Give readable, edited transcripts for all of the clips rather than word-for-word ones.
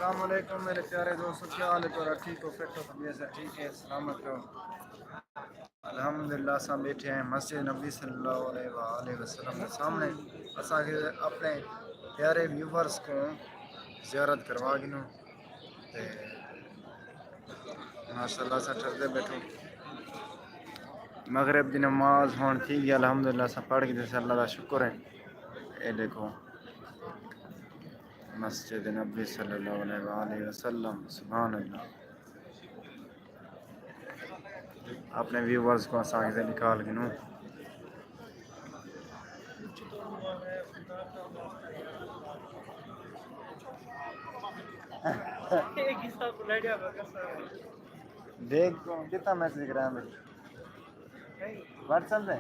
السلام علیکم میرے پیارے دوستوں، کیا حال ہے؟ تو ٹھیک ہو؟ فٹ ہو؟ طبیعت سے ٹھیک ہے؟ سلامت ہو؟ الحمدللہ سب بیٹھے ہیں مسجد نبی صلی اللہ علیہ وآلہ وسلم کے سامنے اساں کے اپنے پیارے ویورز کو زیارت کروا گنوں تے ماشاءاللہ سے ٹھردے بیٹھو مغرب دی نماز ہون تھی گئی الحمدللہ سے پڑھ کے تے اللہ کا شکر ہے۔ اے دیکھو مسجد نبی صلی اللہ علیہ وآلہ وسلم، سبحان اللہ۔ اپنے ویورز کو آسانی سے نکال گنوں دیکھ کو کتنا میسج کرایا میری واٹس ایپ پہ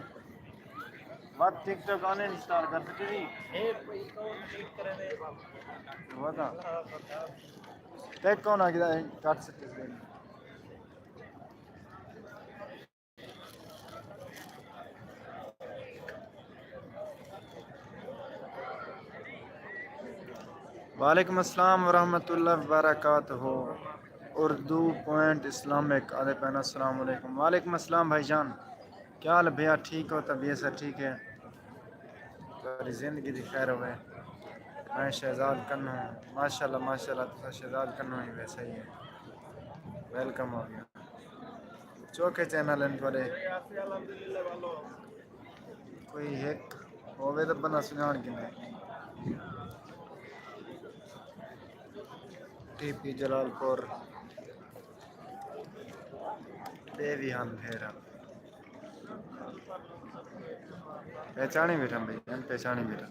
بات ٹک ٹاک آن انسٹال کر سکتی تھی وہ تھا ٹیک کون آ گیا کٹ سکتے تھے۔ وعلیکم السلام ورحمۃ اللہ وبرکاتہ۔ اردو پوائنٹ اسلامک آدھے پہنا السلام علیکم۔ وعلیکم السلام بھائی جان، کیا حال ہے بھیا؟ ٹھیک ہو؟ طبیعت سے ٹھیک ہے؟ تاری زندگی دی خیر ہوئے۔ میں شہزاد کنو ہوں، ماشاء اللہ ماشاء اللہ، تو شہزاد کنو ہی ویسا ہی ہے۔ ویلکم ہو گیا چوکے چینل ہیں تھوڑے کوئی ایک ہوئے تو بنا سنان کی نہیں ٹی پی جلال پور دیوی ہم پھیرا پہچانی بیٹھا بھائی ہم پہچانی بیٹھا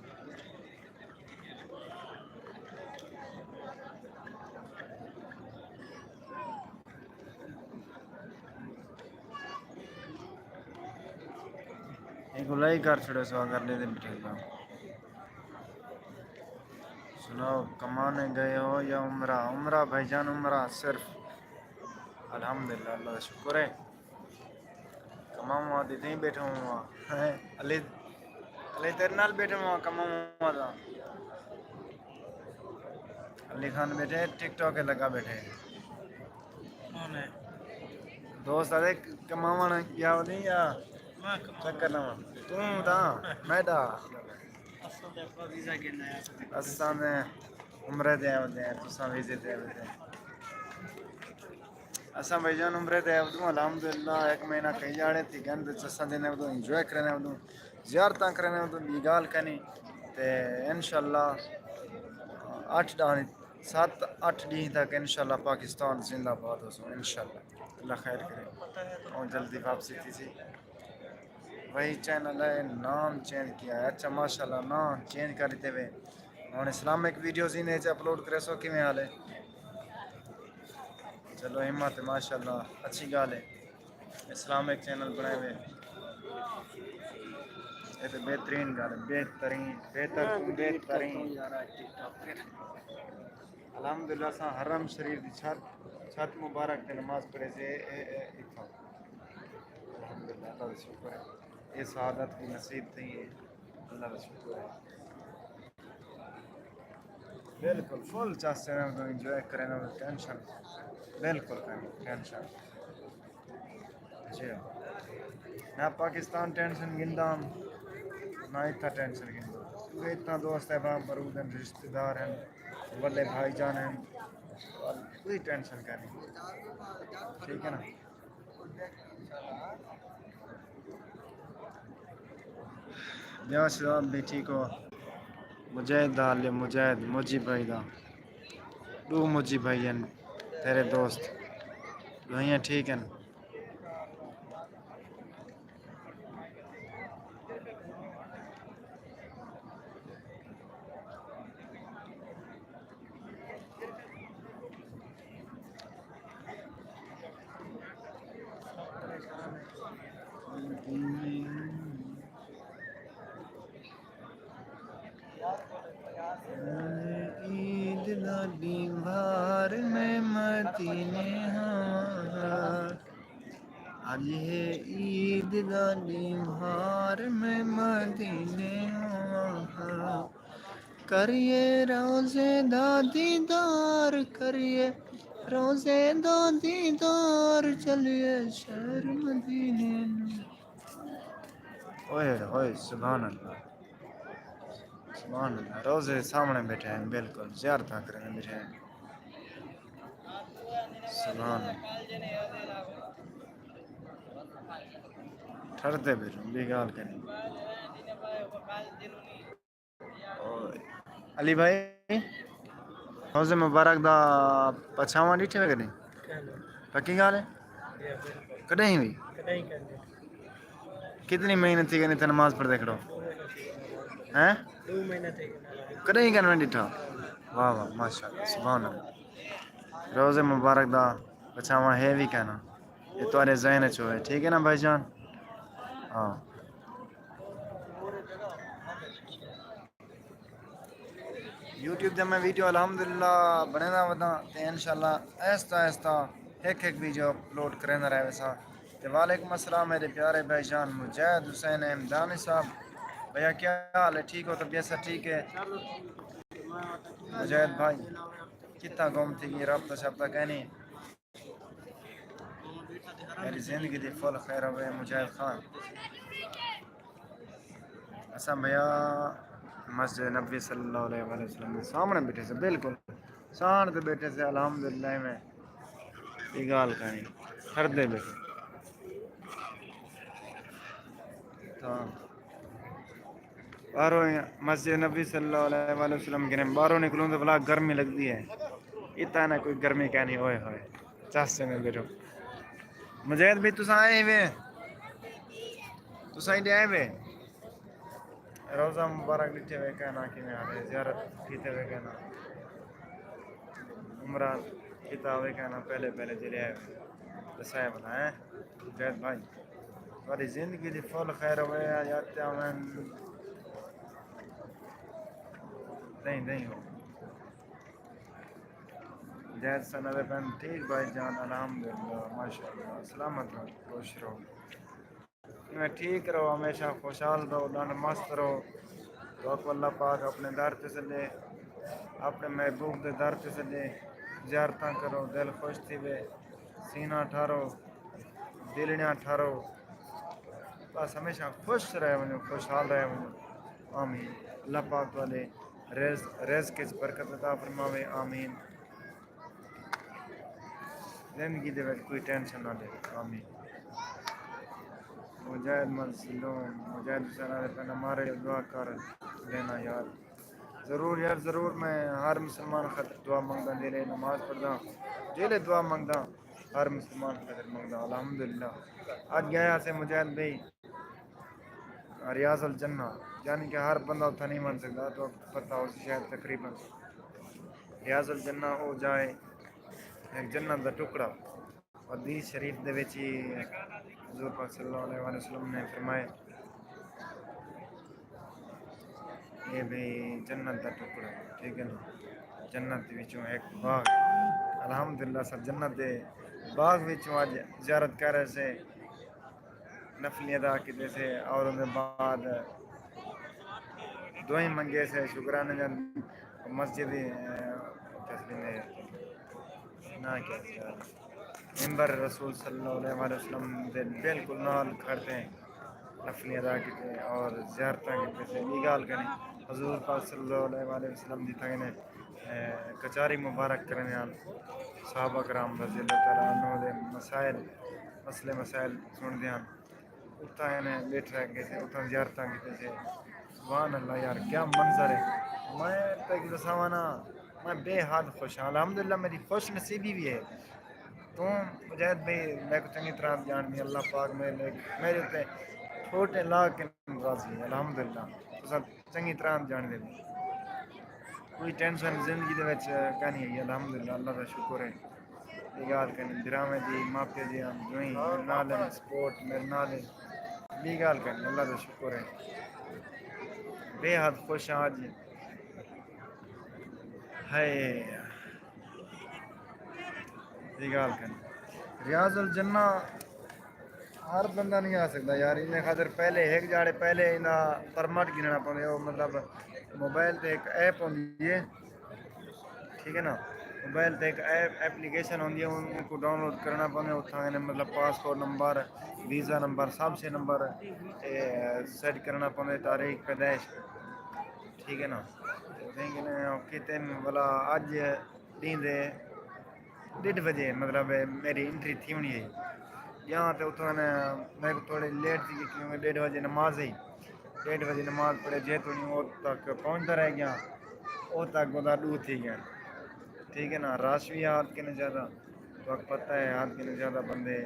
ایک گلائی کر چھڑے سو اگر لے دے بیٹھے گا۔ سناؤ کمانے گئے ہو یا عمرہ؟ عمرہ بھائی جان، عمرہ صرف الحمدللہ، اللہ کا شکر ہے۔ کماؤں آدھی نہیں بیٹھا ہوں وہاں علی علی تیرے نال بیٹھا ہوں کماؤں آدھا علی خان بیٹھے ٹک ٹاک لگا بیٹھے دوست آدھے کماؤں کیا ہو نہیں یا چکر نہ تم دا میں دا اساں نے عمرے دے آتے ہیں تساں ویزے دے آتے ہیں اساں بھائی جان عمرے دے آتے ہیں الحمدللہ۔ ایک مہینہ کہیں جاڑے تھی گن تے اساں دینے ودوں انجوائے کرنے ودوں زیارتاں کرنے ودوں بیگال کنی تے انشاءاللہ 7-8 دن تک انشاءاللہ پاکستان زندہ باد ہو سو انشاءاللہ، اللہ خیر کرے اور جلدی واپسی تھی سی۔ وہی چینل ہے، نام چینج کیا ہے۔ اچھا ماشاءاللہ نام چینج کر دیتے ہوئے ہوں اسلامک ویڈیوز ہی نیچے اپلوڈ کرے سو کی میں حال ہے؟ چلو ہمت ہے ماشاءاللہ، اچھی گال ہے۔ اسلامک چینل بنائے ہوئے یہ تو بہترین گال ہے، بہترین بہترین الحمدللہ سا حرم شریف دی چھت مبارک تے نماز پڑھے سے اتھا الحمدللہ، اللہ کا شکر ہے۔ یہ سعادت کی نصیب تھی ہے، اللہ کا شکر ہے۔ بالکل فل چاہتے ہیں تو انجوائے کریں نا ٹینشن بالکل کریں ٹینشن جی ہاں۔ نہ پاکستان ٹینشن گندا نہ اتنا ٹینشن گندا کیونکہ اتنا دوست ہے بہاں برود ہیں، رشتہ دار ہیں، بڑے بھائی جان ہیں، کوئی ٹینشن کرنی ٹھیک ہے نا۔ بیاہ شباب بھی ٹھیک ہو؟ مجاہد دال یا مجاہد مجی بھائی دا دو مجی بھائی ہیں تیرے دوست وہیں ٹھیک ہیں۔ عید لاڈی بھار میں مدینے ہاں آج ہے عید لاڈی بھار میں مدینے ہاں کریے روزے دا دیدار کریے روزے دا دیدار چلیے شہر مدینے اوئے اوئے سبحان اللہ سبحان اللہ روزے سامنے بیٹھے ہیں بالکل زیارت کرنے بیٹھے ہیں سبحان اللہ ٹھرتے بیٹھوں بھی گال کریں علی بھائی روزے مبارک دا پچھاواں ڈیٹھے وے کدیں پکی گال ہے کدیں ہی ہوئی کتنی مہینے تھی کہ نماز پڑھتے کھڑو ہیں کدیں ہی کرنا ڈیٹھا واہ واہ ماشاء اللہ سبحان اللہ روزے مبارک دا پچھاواں ہے بھی کہنا یہ تمہارے ذہن چ ہوئے ٹھیک ہے نا بھائی جان ہاں یوٹیوب تے میں ویڈیو الحمدللہ بنانا ودا تے انشاءاللہ آہستہ آہستہ ایک ویڈیو اپلوڈ کرنا رہے ویسا تے وعلیکم السلام میرے پیارے بھائی جان مجاہد حسین احمدانی صاحب بھیا کیا حال ہے ٹھیک ہو طبیعت سے ٹھیک ہے مجاہد بھائی کتنا گم تھی کہ رابطہ شابطہ کہنی میری زندگی دی فل خیر ہوئے مجاہد خان اسا بھیا مسجد نبی صلی اللہ علیہ وسلم کے سامنے بیٹھے سے بالکل سان تے بیٹھے سے الحمدللہ میں یہ گال کہیں ہر دے بیٹھے ہاں باہروں مسجد نبی صلی اللہ علیہ وسلم کے باہروں نکلوں تو بلا گرمی لگتی ہے اتنا نہ کوئی گرمی کہنی ہوئے ہوئے چاسے میں بیٹھو مجاہد بھی تسا آئے ہوئے تسا ہی آئے ہوئے روزہ مبارک لکھے ہوئے کہنا کہ میں آئے زیارت کیتے ہوئے کہنا عمرہ کیتا ہوئے کہنا پہلے پہلے چلے آئے دسائے بنائے مجاہد بھائی تمہاری زندگی دی فل خیر ہوئے آجاتے ہمیں نہیں نہیں ہو جہد سند بن ٹھیک بھائی جان الحمدللہ ماشاءاللہ سلامت رہو خوش رہو میں ٹھیک رہو ہمیشہ خوشحال رہو ڈانڈ مست رہو تو آپ اللہ پاک اپنے در تے چلے اپنے محبوب دے در تے چلے زیارتاں کرو دل خوش تھی وے سینہ ٹھارو دلڑیاں ٹھارو بس ہمیشہ خوش رہے ونجو خوشحال رہے ونجو آمین اللہ پاک والے رزق کی برکت عطا فرماوے آمین زندگی دے وچ کوئی ٹینشن نہ دے آمین مجاہد مظلوم مجاہد حسین پہنا مارے دعا کر لینا یار ضرور یار ضرور میں ہر مسلمان خاطر دعا منگدا دلے نماز پڑھدا دلے دعا منگدا ہر مسلمان خاطر منگدا الحمدللہ آج گیا سے مجاہد بھائی ریاض الجنہ یعنی کہ ہر بندہ اتنا نہیں من سکتا تو پتہ ہو شاید تقریباً ریاض الجنہ ہو جائے ایک جنت دا ٹکڑا حدیث شریف دے وچ ہی حضور پاک صلی اللہ علیہ وسلم نے فرمائے یہ بھی جنت دا ٹکڑا ٹھیک ہے نا جنت وچوں ایک باغ الحمدللہ سب جنت دے باغ وچوں آج زیارت کر رہے سے نفلی ادا کیتے سے اور ان کے بعد دعائیں منگے سے شکرانے جان مسجد نا کیا ممبر رسول صلی اللہ علیہ وسلم دے بالکل نال کھڑتے ہیں نفلی ادا کیتے اور زیارتاں کیتے سے یہ گال کریں حضور پاک صلی اللہ علیہ وسلم دی تھا نے کچاری مبارک کرنے آن صحابہ کرام رضی اللہ تعالیٰ عنہ دے مسائل مسائل سن دیاں اتنا انہیں بیٹھ رہ گئے تھے اتنا زیارتاں کیتے تھے سبحان اللہ یار کیا منظر ہے میں تک دساوانا میں بے حد خوش ہوں الحمدللہ میری خوش نصیبی بھی ہے تو مجاہد بھائی میں کو چنگی طرح جان دی اللہ پاک میرے اتنے چھوٹے لا کے راضی ہے الحمدللہ تو سب چنگی طرح جان دے کوئی ٹینشن زندگی دے وچ کہنی ہے الحمدللہ اللہ کا شکر ہے یہ گال کرنی ڈرامے دی ماپے دی ہم جوئیں میرے نال ہیں سپورٹ میرے نال ہے یہ گال کرنی اللہ کا شکر ہے بے حد خوش آج ہے یہ گال کرنی ریاض الجنہ ہر بندہ نہیں آ سکتا یار انہیں خاطر پہلے ایک جاڑے پہلے انہاں پرمٹ گننا پڑے وہ مطلب موبائل تے ایک ایپ ہوندی ہے، ٹھیک ہے نا، موبائل تے ایک ایپلیکیشن ہوندی ہے، ان کو ڈاؤن لوڈ کرنا پڑے، اتھاں مطلب پاسپورٹ نمبر، ویزا نمبر، سب سے نمبر سیٹ کرنا پڑے، تاریخ پیدائش، ٹھیک ہے نا، کتنے بلا اج دین دے 1:30 مطلب میری انٹری تھی ہونی ہے یہاں تو اتوں نے میں تھوڑی لیٹ تھی کیونکہ 1:30 نماز ہے، 1:30 نماز پڑھے جے تو وہ تک پہنچتا رہ گیا، وہ تک بتا دور تھی گیا، ٹھیک ہے نا، رش بھی آج کے نہیں زیادہ تو پتہ ہے آج کے نہیں زیادہ بندے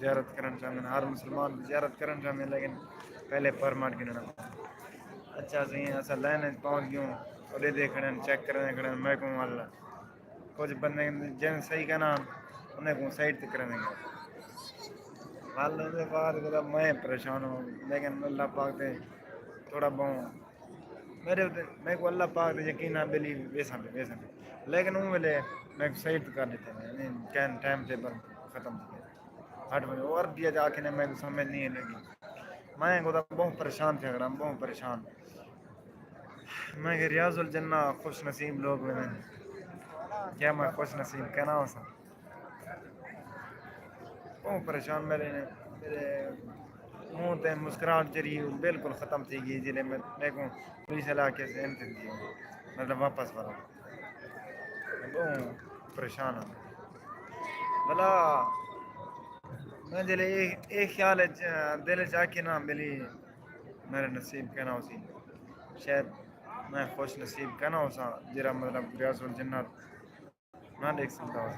زیارت کرنا چاہتے ہیں، ہر مسلمان زیارت کرنا چاہتے ہیں لیکن پہلے پرمٹ گننا، اچھا سی اصل لائن پہنچ گیوں اے دیکھنے چیک کرنے کھڑے میں کو مال کچھ بندے جن صحیح کہنا انہیں کو سائڈ تک کرنے گا حال بعد میں پریشان ہوں لیکن اللہ پاک دے تھوڑا بہت میرے کو اللہ پاک دے یقین بلی ویسا لیکن وہ ملے میں صحیح کر دیتا ہوں ٹائم ٹیبل ختم ہو گیا 8 بجے اور دیا جا کے میں سمجھ نہیں لگی میں کو بہت پریشان تھا بہت پریشان میں کہ ریاض الجنہ خوش نصیب لوگ میں کیا میں خوش نصیب کہنا ہو سا بہت پریشان میرے منہ تے مسکراہٹ جری بالکل ختم تھی گئی جلے میں کو پولیس علاقے سے مطلب واپس بڑا بہت پریشان ہوں بلا میں جلے ایک خیال دل چا کے نا ملی میرے نصیب کہنا اسی شاید میں خوش نصیب کہنا ہو سا جرا مطلب ریاض الجنت نہ دیکھ سکتا ہوں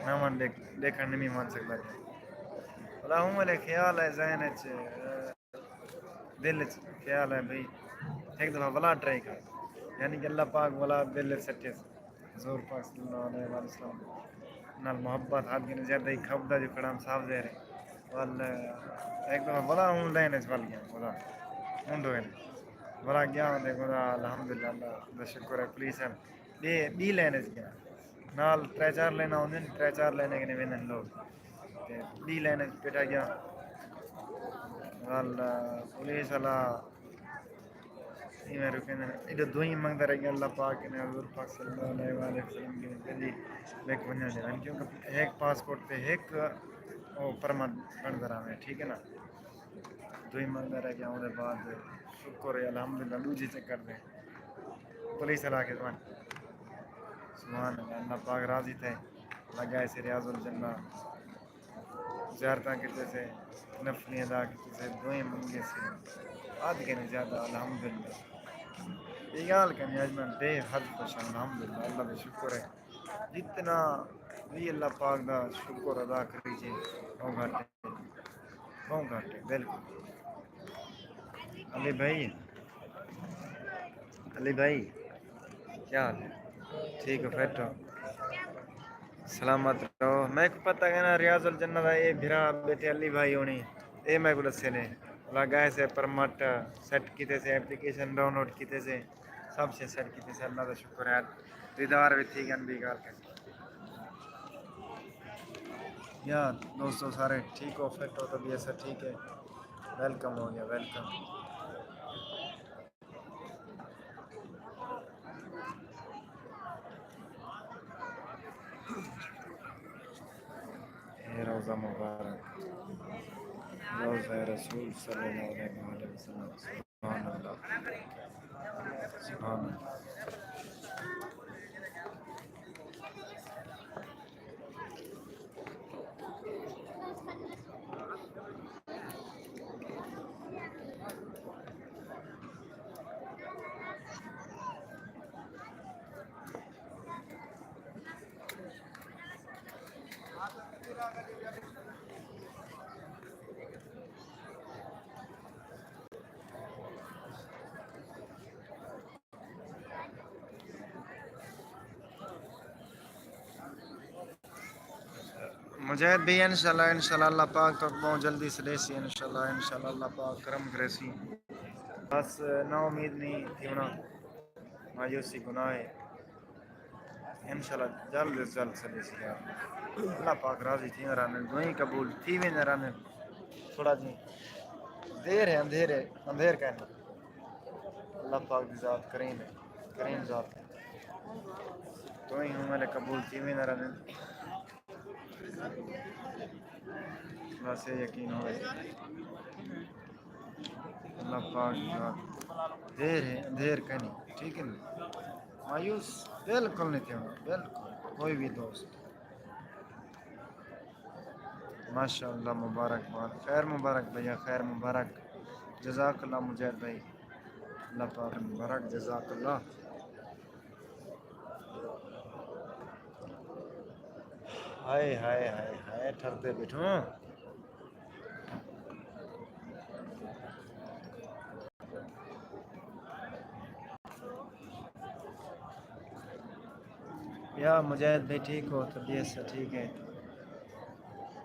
نہ من دیکھنے نہیں مان سکتا بلا ہوں میرے خیال ہے ذہن دل خیال ہے بھائی ایک دفعہ بلا ٹرائی کر یعنی کہ اللہ پاک بلا دل سٹے حضور پاک صلی اللہ علیہ وسلم نال محبت ہاتھ کے زیادہ ہی کھپدا جو کھڑا صاف دے رہے وال ایک دفعہ بڑا ہوں لائن اس بال گیا خدا ہوں دو بڑا گیا ہوں خدا الحمدللہ اللہ کا شکر ہے پولیس ہے بی لائن اس گیا نال 3-4 لینا ہوندے 3-4 لینے کے نہیں لوگ بی لائن بیٹا گیا پولیس والا یہ رکے دھوئی منگتا رہ گیا اللہ پاک نے حضور پاک صلی اللہ علیہ وسلم کی بیک بنیا دے کیونکہ ایک پاسپورٹ پہ ایک وہ پرمٹ بن کر ہے ٹھیک ہے نا دھوئی منگتا رہ گیا ان بعد شکر ہے الحمدللہ دوجی چکر دیں پولیس علاقے سبحان اللہ اللہ پاک راضی تھے لگا ایسے ریاض الجنہ زیارتاں کرتے تھے نفلی ادا کرتے تھے دعائیں منگے سے آج کے نہیں زیادہ الحمدللہ یہ حال کہ اجمن بے حد خوش الحمدللہ اللہ کا شکر ہے جتنا بھی اللہ پاک دا شکر ادا کریجیے وہ گھٹ بہت گھٹ ہے بالکل علی بھائی علی بھائی کیا حال ہے ٹھیک ہے پھر سلامت رہو میں کو پتہ ہے نا ریاض الجنہ دا اے بھرا بیٹے علی بھائی ہونی اے میں کو دسے نے لگا سے پرمٹ سیٹ کیتے سے اپلیکیشن ڈاؤن لوڈ کیتے سے سب سے سیٹ کیتے سے اللہ کا شکر ہے دیدار بھی تھی گن بھی گال کر یا دوستوں سارے ٹھیک ہو فٹ ہو تو ایسا ٹھیک ہے ویلکم ہو گیا ویلکم اے روزہ مبارک روزہ رسول صلی اللہ علیہ وسلم سبحان اللہ سبحان اللہ مجاہد بھی انشاءاللہ اللہ پاک تو بہت جلدی سے دیسی انشاءاللہ اللہ پاک کرم کریسی بس نا امید نہیں تھی ہونا مایوسی گناہ ہے انشاءاللہ جلد از جلد سے دیسی اللہ پاک راضی تھی رانے دعائیں قبول تھی بھی نہ رانے تھوڑا جی دیر ہے اندھیر کہنا اللہ پاک دی ذات کریم ہے، کریم ذات ہے، تو ہی ہوں میرے قبول تھی بھی نہ رہنے بس یہ یقین ہوئے اللہ پاک دی ذات دیر ہے اندھیر کہیں ٹھیک ہے نا، مایوس بالکل نہیں تھے ہوں، بالکل کوئی بھی دوست ماشاء اللہ مبارک بات، خیر مبارک بھیا، خیر مبارک، جزاک اللہ مجاہد بھائی، اللہ پاک مبارک، جزاک اللہ. ہائے ہائے ہائے ہائے ٹھرتے بیٹھوں یا مجاہد بھائی ٹھیک ہو، طبیعت سے ٹھیک ہے،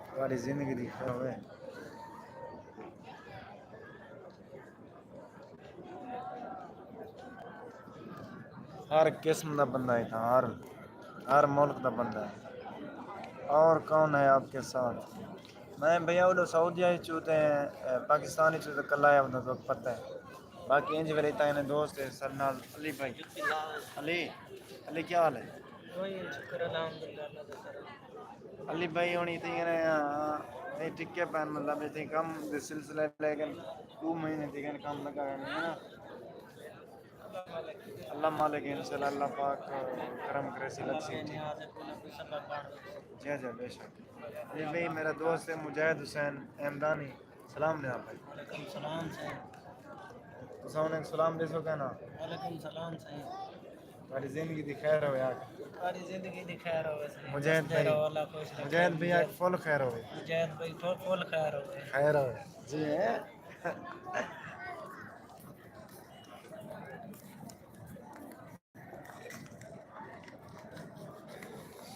تمہاری زندگی دکھا ہوئے ہر قسم کا بندہ ہے تھا، ہر ملک کا بندہ ہے. اور کون ہے آپ کے ساتھ؟ میں بھیا وہ سعودیہ ہی چوتے ہیں، پاکستانی چوتے کل آیا ہوتا تو پتہ ہے، باقی انج ویلے تا دوست ہے سرنال علی بھائی. علی علی کیا حال ہے؟ شکر الحمدللہ علی بھائی ہونی تھی نہیں ٹکے پہن مطلب تھی کم سلسلے لیکن 2 مہینے تھی کام لگا ہے نا. اللہ مالک انشاءاللہ اللہ پاک کرم کرے سلک سی جی جی بے شک. یہ بھائی میرا دوست ہے مجاہد حسین احمدانی، سلام نے آپ بھائی. وعلیکم السلام صاحب نے سلام دے سو کہنا. وعلیکم السلام صاحب. تاری زندگی دی خیر ہو یار، تاری زندگی دی خیر ہوے مجاہد بھائی، مجاہد بھائی آج فل خیر ہوے، مجاہد بھائی فل خیر ہوے، خیر ہوے جی ہے.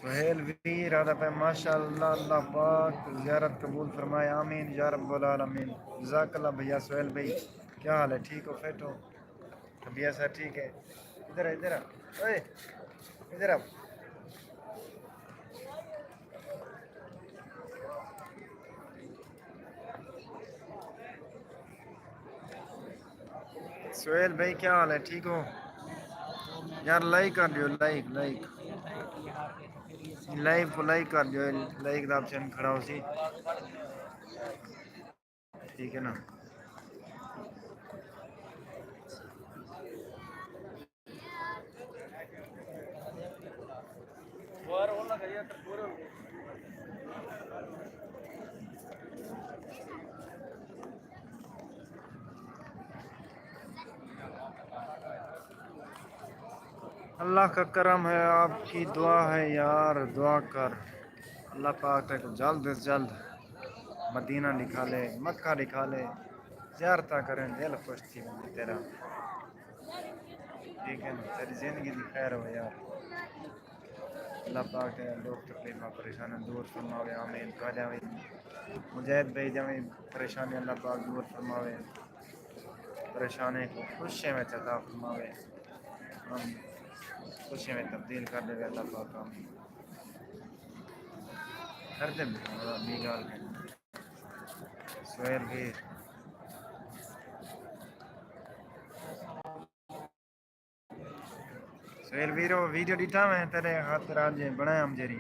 سہیل ویر آدھا پہ ماشاء اللہ، اللہ پاک زیارت قبول فرمائے، آمین یا رب العالمین. جزاک اللہ بھیا سہیل بھائی، کیا حال ہے، ٹھیک ہو، فٹ ہو، طبیعت سر ٹھیک ہے. ادھر آ ادھر آ اوئے ادھر آ. سہیل بھائی کیا حال ہے، ٹھیک ہو یار؟ لائک کر دیو، لائک لائک لائف کو لائک کر دیو، لائک دا آپشن کھڑا ہو سی ٹھیک ہے نا. اللہ کا کرم ہے، آپ کی دعا ہے یار، دعا کر اللہ پاک تک جلد از جلد مدینہ نکالے، مکہ نکالے، زیارتہ کریں، دل خوش تھی تیرا ٹھیک ہے نا. تیری زندگی دی خیر ہو یار، اللہ پاک ہے لوگ تکلیفاں پریشاناں دور فرماوے، آمین. کہا جاوے مجاہد بھائی جاویں پریشانی اللہ پاک دور فرماوے، پریشانی کو خوشی میں عطا فرماوے، آمین. خوشی میں تبدیل کر دے اللہ پاک، آمین. کر دے بھی گال کے سہیل بھی سہیل ویرو ویڈیو ڈیٹا میں تیرے خاطر آج بنایا ہم جیری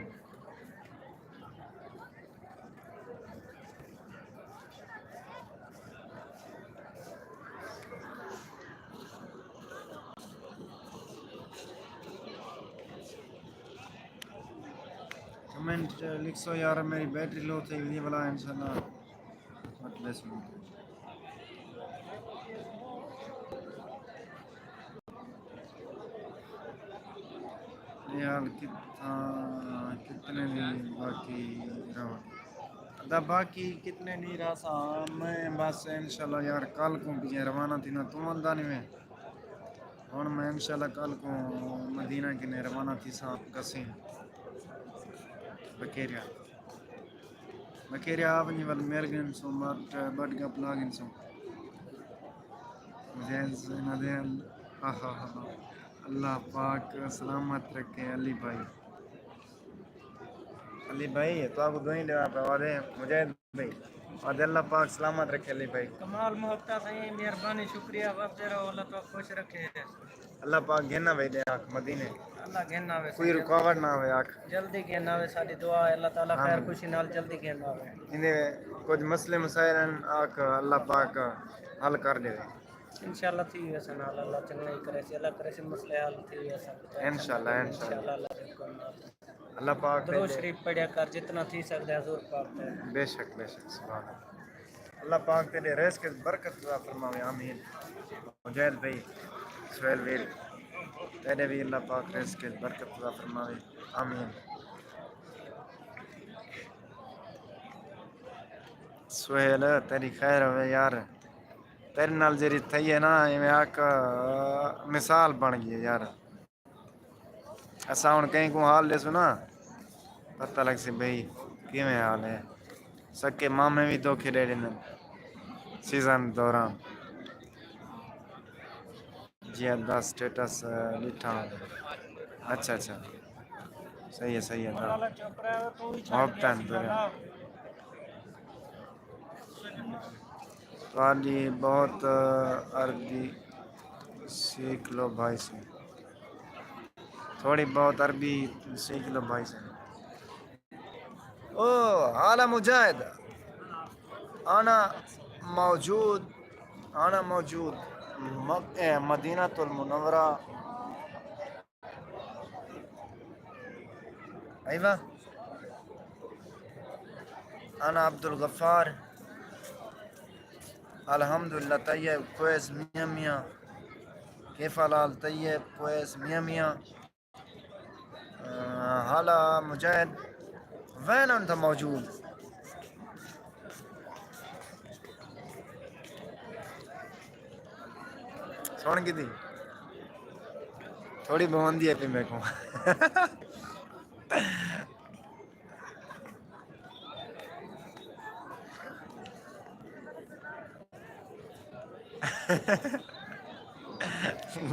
کمنٹ لکھ سو یار. میری بیٹری لو تھی یہ والا انشاءاللہ مطلب سن یار کتنے دن باقی رہو دا باقی کتنے نہیں رہا سا میں بس انشاءاللہ یار کل کو بھی روانہ تھی نا تم اندانی میں ہوں میں انشاءاللہ کل کو مدینہ کے نے روانہ تھی سا کسیں بکیریا بکیریا آپ نہیں ول میر گن سو بٹ گپ لاگن سو مجھے ندین ہاں ہاں ہاں اللہ پاک سلامت رکھے علی بھائی. علی بھائی تو آپ کو دو ہی لے آپ مجاہد بھائی اور اللہ پاک سلامت رکھے علی بھائی. کمال محتا سائیں مہربانی شکریہ واسطے رہو اللہ تو خوش رکھے. اللہ پاک گھنا بھائی دے آنکھ مدینے اللہ گھنا وے کوئی رکاوٹ نہ ہوئے آنکھ. جلدی گھنا وے ساری دعا ہے اللہ تعالی خیر آمین. خوشی نال جلدی گھنا وے. انہیں کچھ مسئلے مسائل ہیں آنکھ اللہ پاک حل کر دے. انشاءاللہ تھی ویسا نال اللہ چنگا ہی کرے سی اللہ کرے سی مسئلے حل تھی ویسا ٹینشن نہ لے انشاءاللہ اللہ بالکل نال. اللہ پاک درود دے. شریف پڑھیا کر جتنا تھی سکدا ہے حضور پاک تے. بے شک سبحان اللہ. اللہ پاک تیرے رزق کی برکت عطا فرماوے آمین. مجاہد بھائی سہیل ویل تیرے بھی اللہ پاک رزق کی برکت عطا فرماوے آمین. سہیل تیری خیر ہوئے یار. تیرے نال جیری تھی ہے نا میں آکھ مثال بن گئی ہے یار. اساں ہن کہیں کو حال دے سنا پتہ لگ سی بھئی کیویں حال ہے. سکے مامے بھی دھوکے دے ڈینے سیزن دوران. جی دا سٹیٹس لکھا. اچھا اچھا صحیح ہے دا وقت ہے. تھوڑی بہت عربی سیکھ لو بھائی سے. تھوڑی بہت عربی سیکھ لو بھائی سے. او اعلی مجاہد انا موجود مدینہ المنورہ. ایوہ انا عبد الغفار الحمدللہ طیب کویس میاں میاں. کیف حال طیب کویس میاں میاں. حالا مجاہد وین انت موجود. سن کی تھی تھوڑی بوندی ہے پی میرے کو.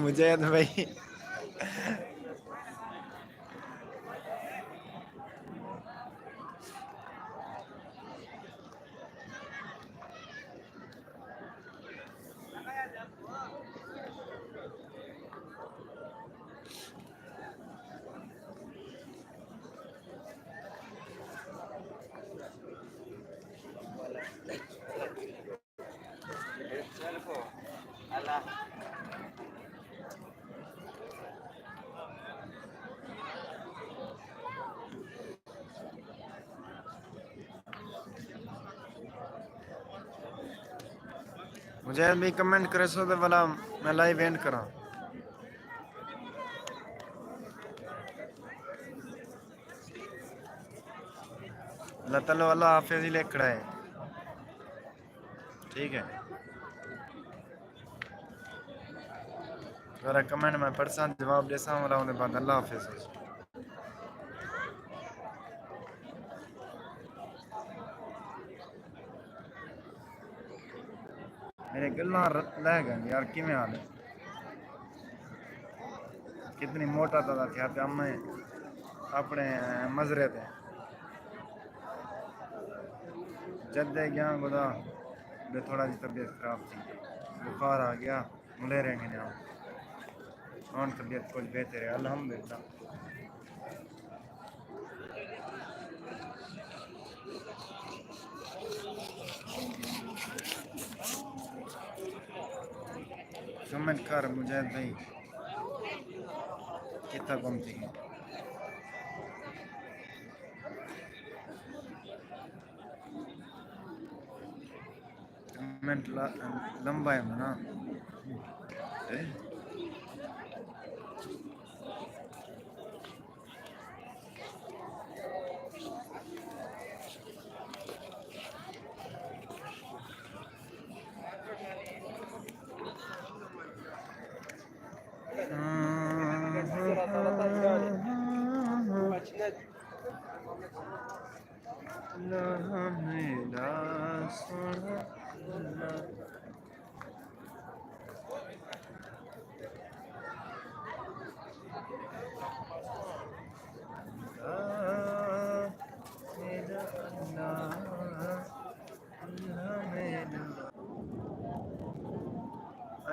مجاہد بھائی مجھے بھی کمنٹ کرے سو تو بلا میں لائیو اینڈ کراں. اللہ تعالیٰ اللہ حافظ ہی لکھ رہا ہے. ٹھیک ہے ذرا کمنٹ میں پڑھساں جواب دے ساں والا انہیں بعد اللہ حافظ. میرے گلاں لہ گئے یار کیویں حال ہے. کتنی موٹا تا تھیا پیا میں اپنے مزرے تے جدے گیا خدا بے تھوڑا جی طبیعت خراب تھی بخار آ گیا ملے رہیں گے جاؤ. اور طبیعت کچھ بہتر ہے الحمدللہ. کمنٹ کر مجاہد بھائی کتنا گمتی ہے. کمنٹ لمبا ہے نا.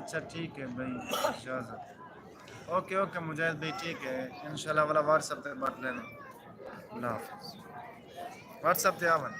اچھا ٹھیک ہے بھائی اجازت اوکے اوکے مجاہد بھائی ٹھیک ہے انشاءاللہ والا واٹس ایپ پہ بات لے لیں اللہ حافظ واٹس ایپ پہ آون